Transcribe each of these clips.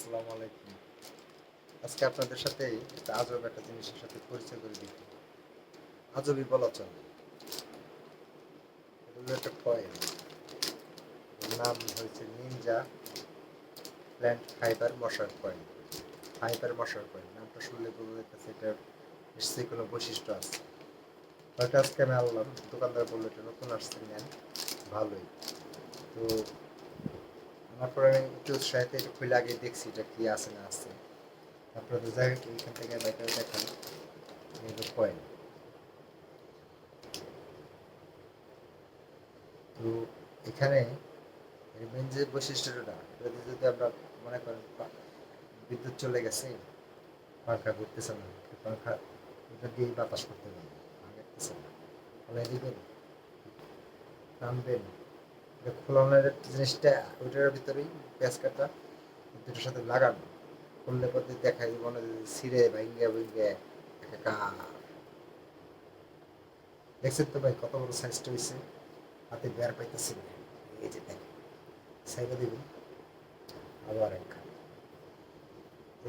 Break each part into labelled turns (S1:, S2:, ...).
S1: আসসালামু আলাইকুম। আজকে আপনাদের সাথে একটা আজব একটা জিনিসের সাথে পরিচয় করে দিই। আজবই বলা চলে। এটা হলো একটা কয়েন। এর নাম হয়েছে নিনজা প্ল্যান্ট ফাইবার মশার কয়েন। ফাইবার মশার কয়েন। নামটা শুনলে বোঝা যাইতেছে এটার নিশ্চয়ই কোনো বৈশিষ্ট্য আছে। কয়েকটা আজকে আমি আনলাম। দোকানদার বললো এটা নতুন আসছে নেন। ভালোই। তো আনার পরে আমি একটু উৎসাহিত এটা খুলে আগে দেখছি এটা কি আছে না আছে। আপনাদের যাই হোক এইখান থেকে বাইরে দেখান। এই হলো কয়েন। তো এখানে এর মেন যে বৈশিষ্ট্যটা এটা দিয়ে যদি আমরা মনে করেন বিদ্যুৎ চলে গেছে, পাখা ঘুরতেছে না, পাখা এটা দিয়েই বাতাস করতে পারবে, ভাঙতেছে না, ফলাই দিবেন, টানবেন, এটা খোলানোর জিনিসটা ওইটার ভিতরেই পেঁচ কাটা দুটোর সাথে লাগানো, খুললে পথে দেখাই মনে হয় ছিঁড়ে ভাঙ্গে ভাঙ্গে একাকার। দেখছেন তো ভাই কত বড় সাইজটা হয়েছে, হাতে বের পাইতেছি না। এই যে দেখেন সাইডে দিবেন আবার একখান,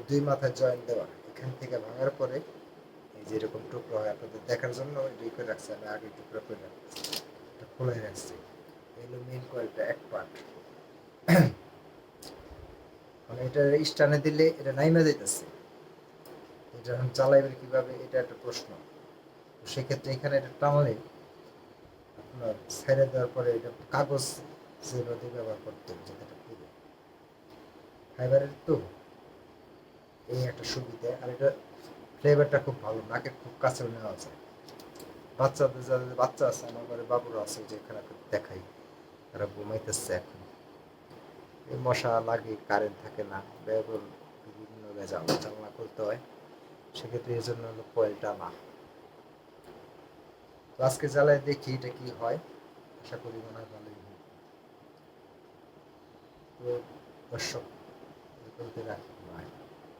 S1: দুই মাথায় জয়েন্ট দেওয়া, এখান থেকে ভাঙার পরে এই যে এরকম টুকরো হয় আপনাদের দেখার জন্য রেডি করে রাখছি, আমি আগে টুকরো করে রাখছি, এটা খোলাই রাখছি। এই হলো মেন কয়েলটা এক পার্ট, মানে এটা স্টানে দিলে এটা নাইমা যাইতেছে, এটা এখন চালাইবেন কিভাবে এটা একটা প্রশ্ন। তো সেক্ষেত্রে এখানে এটা টানলে আপনার ছেড়ে দেওয়ার পরে এটা কাগজ যেভাবে ব্যবহার করতে হবে যাতে এটা পুরো ফাইবারের, তো এই একটা সুবিধা। আর এটা ফ্লেভারটা খুব ভালো, নাকে খুব কাছেও নেওয়া যায়। বাচ্চাদের যাদের বাচ্চা আছে, আমার ঘরে বাবুরা আছে যেখানে দেখাই, তারা ঘুমাইতেছে এখন, এই মশা লাগে, কারেন্ট থাকে না, ব্যবহার বিভিন্ন ভেজাল চালনা করতে হয়, সেক্ষেত্রে এই জন্য হলো কয়েলটা না। তো আজকে জ্বালায় দেখি এটা কি হয়, আশা করি মনে হয় ভালোই হবে। তো দর্শক রাখি,